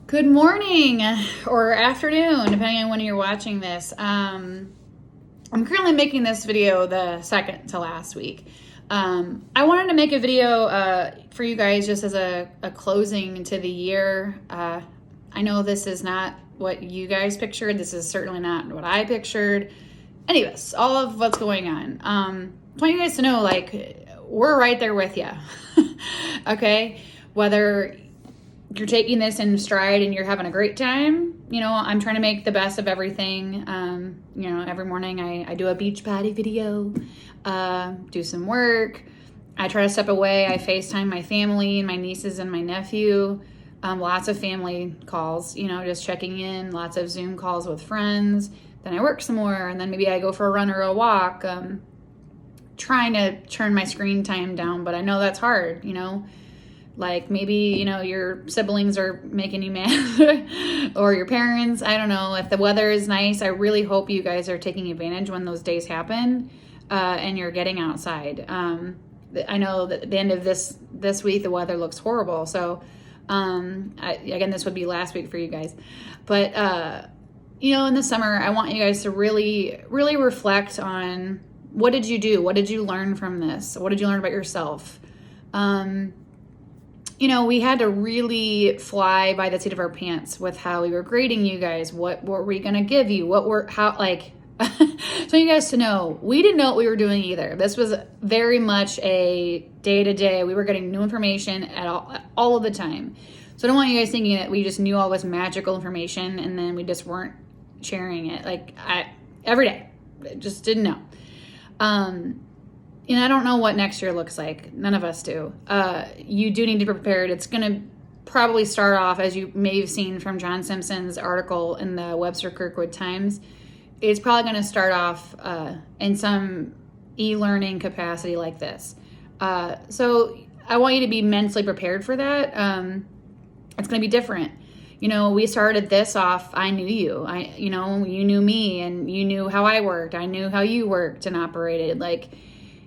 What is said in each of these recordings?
Good morning or afternoon, depending on when you're watching this. I'm currently making this video the second to last week. I wanted to make a video for you guys just as a closing to the year. I know this is not what you guys pictured. This is certainly not what I pictured. Anyways, all of what's going on. I want you guys to know, like, we're right there with you. Okay? Whether you're taking this in stride and you're having a great time, I'm trying to make the best of everything. Every morning I do a beach body video, do some work. I try to step away. I FaceTime my family and my nieces and my nephew. Lots of family calls, just checking in, lots of Zoom calls with friends. Then I work some more, and then maybe I go for a run or a walk, trying to turn my screen time down, but I know that's hard, Like maybe, your siblings are making you mad or your parents. I don't know. If the weather is nice, I really hope you guys are taking advantage when those days happen and you're getting outside. I know that at the end of this week, the weather looks horrible. So, again, this would be last week for you guys. But, in the summer, I want you guys to really, really reflect on what did you do? What did you learn from this? What did you learn about yourself? We had to really fly by the seat of our pants with how we were grading you guys. What were we going to give you? So you guys to know, we didn't know what we were doing either. This was very much a day to day. We were getting new information at all of the time. So I don't want you guys thinking that we just knew all this magical information and then we just weren't sharing it. Every day, just didn't know. I don't know what next year looks like. None of us do. You do need to be prepared. It's going to probably start off, as you may have seen from John Simpson's article in the Webster Kirkwood Times, it's probably going to start off in some e-learning capacity like this. So I want you to be mentally prepared for that. It's going to be different. We started this off, I knew you. You knew me and you knew how I worked. I knew how you worked and operated.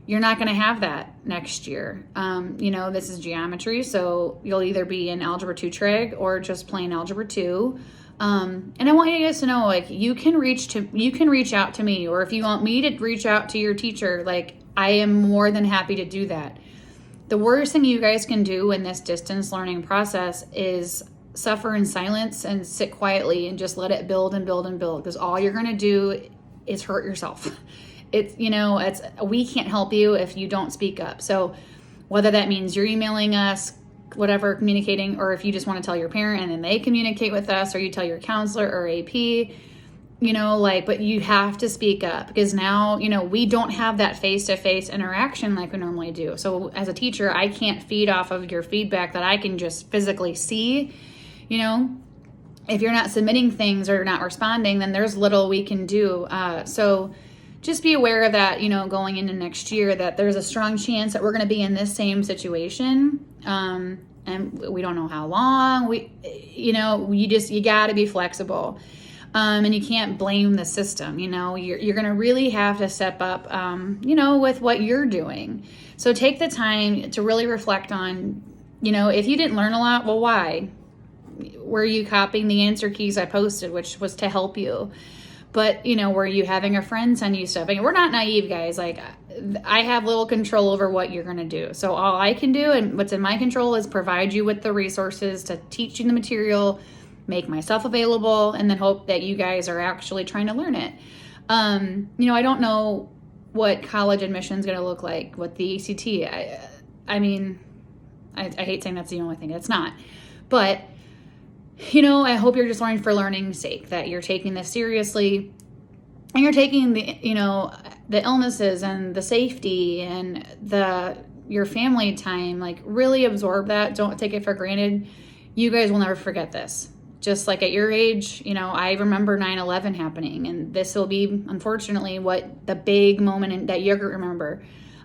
You're not going to have that next year. This is geometry, so you'll either be in Algebra 2 Trig or just plain Algebra 2. And I want you guys to know, you can reach out to me, or if you want me to reach out to your teacher, I am more than happy to do that. The worst thing you guys can do in this distance learning process is suffer in silence and sit quietly and just let it build and build and build, because all you're going to do is hurt yourself. We can't help you if you don't speak up. So whether that means you're emailing us, whatever, communicating, or if you just want to tell your parent and then they communicate with us, or you tell your counselor or AP, but you have to speak up, because now, we don't have that face-to-face interaction like we normally do. So as a teacher, I can't feed off of your feedback that I can just physically see. If you're not submitting things or not responding, then there's little we can do. So just be aware of that, going into next year, that there's a strong chance that we're going to be in this same situation. And we don't know how long. You got to be flexible. And you can't blame the system. You're going to really have to step up, with what you're doing. So take the time to really reflect on, if you didn't learn a lot, well, why? Were you copying the answer keys I posted, which was to help you? But, were you having a friend send you stuff? We're not naive, guys. I have little control over what you're going to do. So all I can do and what's in my control is provide you with the resources to teach you the material, make myself available, and then hope that you guys are actually trying to learn it. I don't know what college admission is going to look like with the ACT. I hate saying that's the only thing. It's not. But I hope you're just learning for learning's sake, that you're taking this seriously and you're taking the illnesses and the safety and your family time, really absorb that. Don't take it for granted. You guys will never forget this. Just like at your age, I remember 9/11 happening, and this will be, unfortunately, what the big moment that you're going to remember.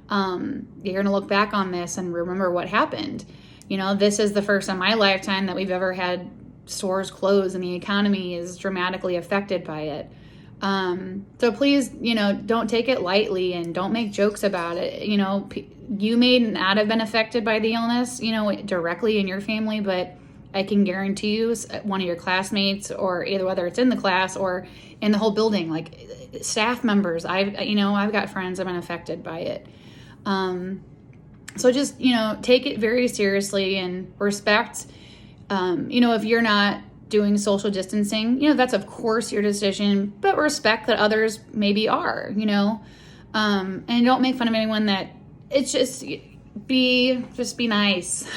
You're going to look back on this and remember what happened. This is the first in my lifetime that we've ever had stores close and the economy is dramatically affected by it. So please, don't take it lightly and don't make jokes about it. You may not have been affected by the illness, directly in your family, but I can guarantee you one of your classmates, or either whether it's in the class or in the whole building, like staff members, I've got friends that have been affected by it. So just, take it very seriously and respect, if you're not doing social distancing, that's of course your decision, but respect that others maybe are, and don't make fun of anyone that it's just be nice.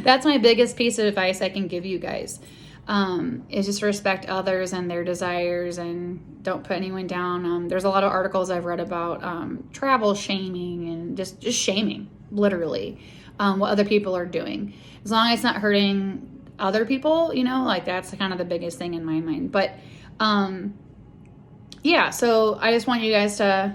That's my biggest piece of advice I can give you guys, is just respect others and their desires and don't put anyone down. There's a lot of articles I've read about travel shaming and just shaming, literally, what other people are doing. As long as it's not hurting other people, like that's kind of the biggest thing in my mind. But yeah, so I just want you guys to,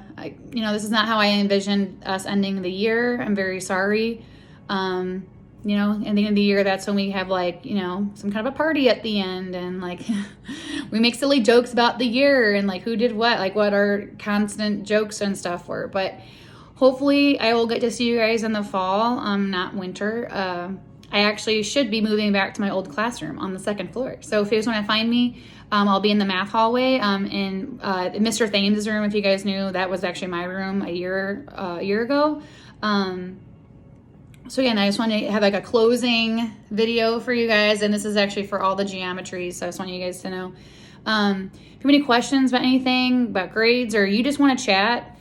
this is not how I envisioned us ending the year. I'm very sorry. At the end of the year, that's when we have some kind of a party at the end, and we make silly jokes about the year and who did what, what our constant jokes and stuff were. But hopefully I will get to see you guys in the fall, not winter. I actually should be moving back to my old classroom on the second floor. So if you guys want to find me, I'll be in the math hallway in Mr. Thames' room. If you guys knew, that was actually my room a year ago. So again, I just want to have a closing video for you guys, and this is actually for all the geometries. So I just want you guys to know. If you have any questions about anything, about grades, or you just want to chat,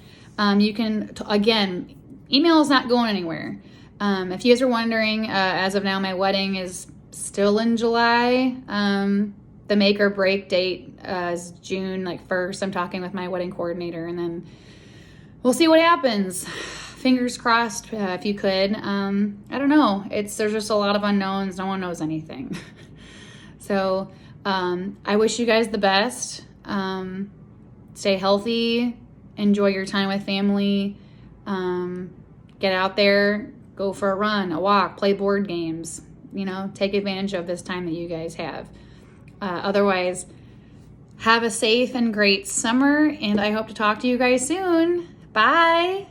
you can, again, email is not going anywhere. If you guys are wondering, as of now, my wedding is still in July. The make or break date is June 1st. I'm talking with my wedding coordinator, and then we'll see what happens. Fingers crossed, if you could. I don't know. There's just a lot of unknowns. No one knows anything. So I wish you guys the best. Stay healthy. Enjoy your time with family. Get out there. Go for a run, a walk, play board games. Take advantage of this time that you guys have. Otherwise, have a safe and great summer, and I hope to talk to you guys soon. Bye.